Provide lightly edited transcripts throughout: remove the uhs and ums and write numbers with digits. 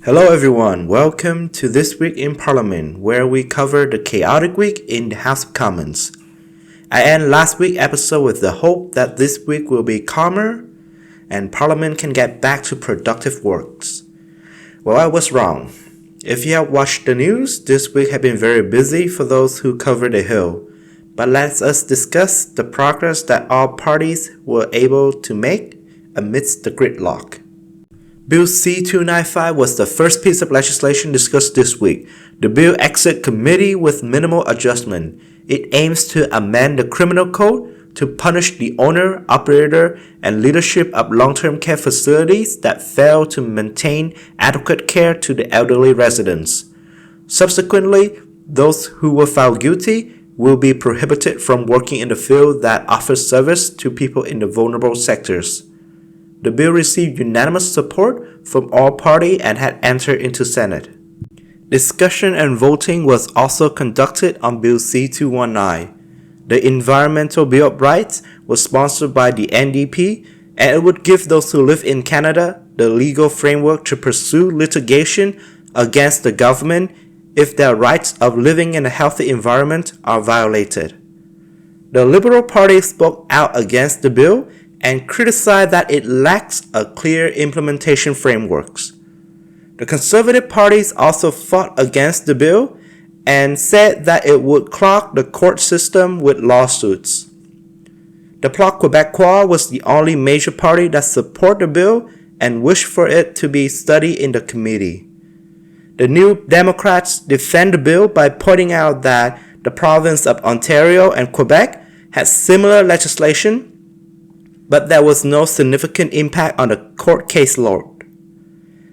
Hello everyone, welcome to This Week in Parliament, where we cover the chaotic week in the House of Commons. I end last week's episode with the hope that this week will be calmer and Parliament can get back to productive works. Well, I was wrong. If you have watched the news, this week has been very busy for those who cover the Hill. But let us discuss the progress that all parties were able to make amidst the gridlock. Bill C-295 was the first piece of legislation discussed this week. The bill exit committee with minimal adjustment. It aims to amend the criminal code to punish the owner, operator, and leadership of long-term care facilities that fail to maintain adequate care to the elderly residents. Subsequently, those who were found guilty will be prohibited from working in the field that offers service to people in the vulnerable sectors. The bill received unanimous support from all parties and had entered into Senate. Discussion and voting was also conducted on Bill C-219. The Environmental Bill of Rights was sponsored by the NDP, and it would give those who live in Canada the legal framework to pursue litigation against the government if their rights of living in a healthy environment are violated. The Liberal Party spoke out against the bill and criticized that it lacks a clear implementation framework. The Conservative parties also fought against the bill and said that it would clog the court system with lawsuits. The Bloc Québécois was the only major party that supported the bill and wished for it to be studied in the committee. The New Democrats defend the bill by pointing out that the province of Ontario and Quebec had similar legislation, but there was no significant impact on the court caseload.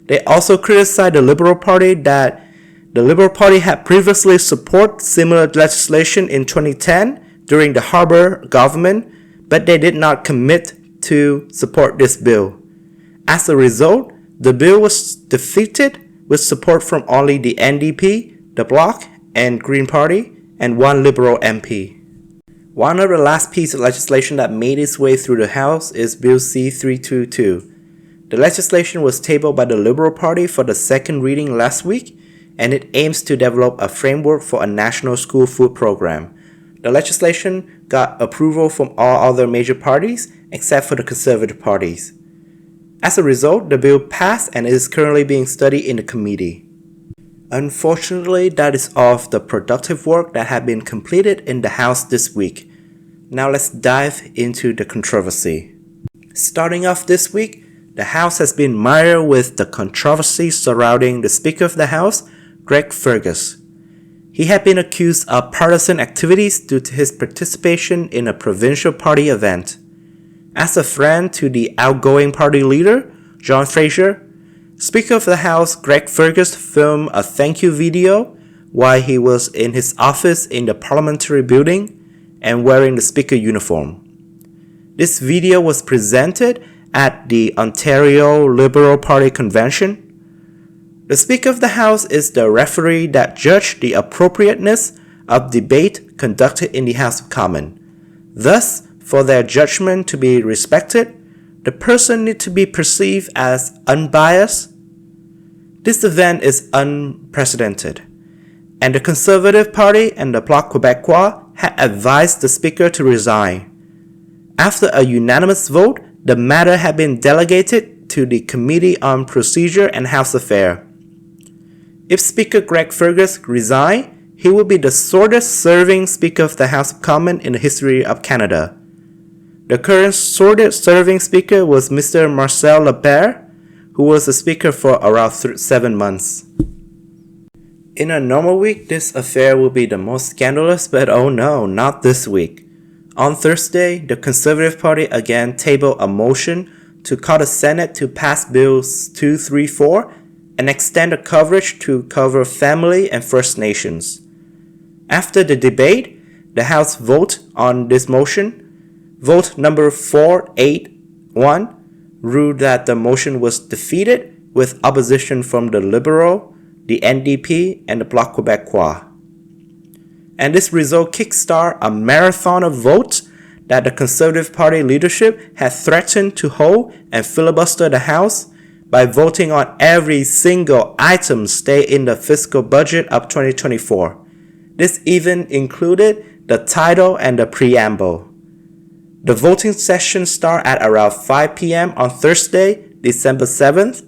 They also criticized the Liberal Party that the Liberal Party had previously supported similar legislation in 2010 during the Harbour government, but they did not commit to support this bill. As a result, the bill was defeated with support from only the NDP, the Bloc, and Green Party, and one Liberal MP. One of the last pieces of legislation that made its way through the House is Bill C-322. The legislation was tabled by the Liberal Party for the second reading last week, and it aims to develop a framework for a national school food program. The legislation got approval from all other major parties except for the Conservative parties. As a result, the bill passed and is currently being studied in the committee. Unfortunately, that is all of the productive work that had been completed in the House this week. Now let's dive into the controversy. Starting off this week, the House has been mired with the controversy surrounding the Speaker of the House, Greg Fergus. He had been accused of partisan activities due to his participation in a provincial party event. As a friend to the outgoing party leader, John Fraser, Speaker of the House Greg Fergus filmed a thank you video while he was in his office in the parliamentary building and wearing the Speaker uniform. This video was presented at the Ontario Liberal Party Convention. The Speaker of the House is the referee that judged the appropriateness of debate conducted in the House of Commons. Thus, for their judgment to be respected, the person needs to be perceived as unbiased. This event is unprecedented, and the Conservative Party and the Bloc Québécois had advised the Speaker to resign. After a unanimous vote, the matter had been delegated to the Committee on Procedure and House Affairs. If Speaker Greg Fergus resigned, he would be the shortest serving Speaker of the House of Commons in the history of Canada. The current shortest serving Speaker was Mr. Marcel Lepere, who was the Speaker for around 7 months. In a normal week, this affair would be the most scandalous, but oh no, not this week. On Thursday, the Conservative Party again tabled a motion to call the Senate to pass Bills 234 and extend the coverage to cover family and First Nations. After the debate, the House voted on this motion. Vote number 481 ruled that the motion was defeated with opposition from the Liberal, the NDP, and the Bloc Québécois. And this result kickstarted a marathon of votes that the Conservative Party leadership had threatened to hold and filibuster the House, by voting on every single item stay in the fiscal budget of 2024. This even included the title and the preamble. The voting session starts at around 5 p.m. on Thursday, December 7th,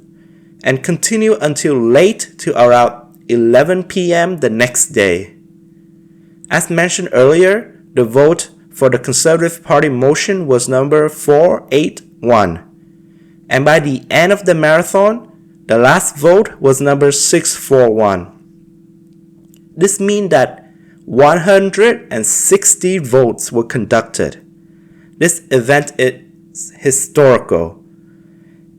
and continue until late to around 11 p.m. the next day. As mentioned earlier, the vote for the Conservative Party motion was number 481. And by the end of the marathon, the last vote was number 641. This means that 160 votes were conducted. This event is historical.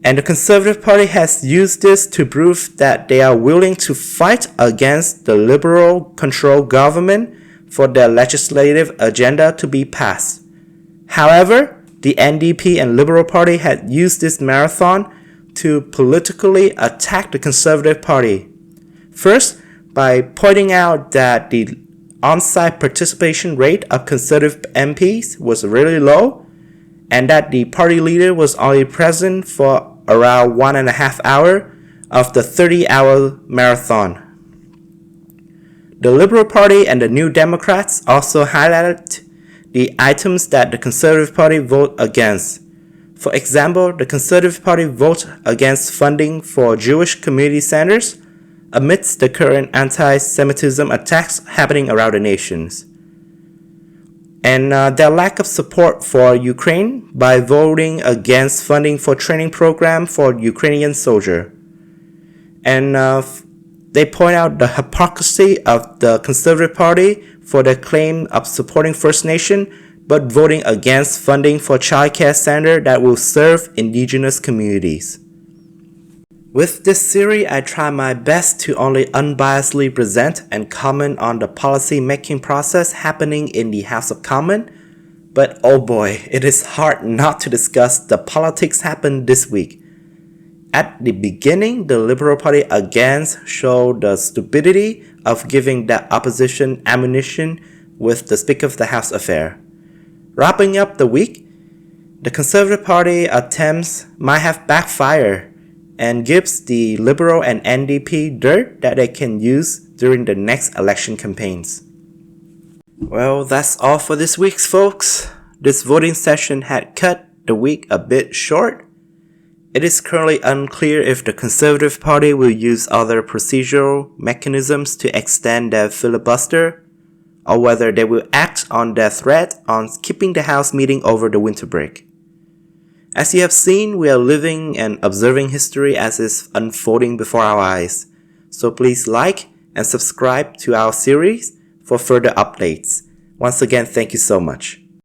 And the Conservative Party has used this to prove that they are willing to fight against the Liberal-controlled government for their legislative agenda to be passed. However, the NDP and Liberal Party had used this marathon to politically attack the Conservative Party. First, by pointing out that the on-site participation rate of Conservative MPs was really low, and that the party leader was only present for around 1.5 hours of the 30-hour marathon. The Liberal Party and the New Democrats also highlighted the items that the Conservative Party voted against. For example, the Conservative Party voted against funding for Jewish community centers amidst the current anti-Semitism attacks happening around the nations. And their lack of support for Ukraine by voting against funding for training program for Ukrainian soldiers. And they point out the hypocrisy of the Conservative Party for their claim of supporting First Nation, but voting against funding for childcare center that will serve indigenous communities. With this series, I try my best to only unbiasedly present and comment on the policy-making process happening in the House of Commons, but oh boy, it is hard not to discuss the politics happened this week. At the beginning, the Liberal Party again showed the stupidity of giving the opposition ammunition with the Speaker of the House affair. Wrapping up the week, the Conservative Party attempts might have backfired and gives the Liberal and NDP dirt that they can use during the next election campaigns. Well, that's all for this week, folks. This voting session had cut the week a bit short. It is currently unclear if the Conservative Party will use other procedural mechanisms to extend their filibuster, or whether they will act on their threat on keeping the House meeting over the winter break. As you have seen, we are living and observing history as it's unfolding before our eyes. So please like and subscribe to our series for further updates. Once again, thank you so much.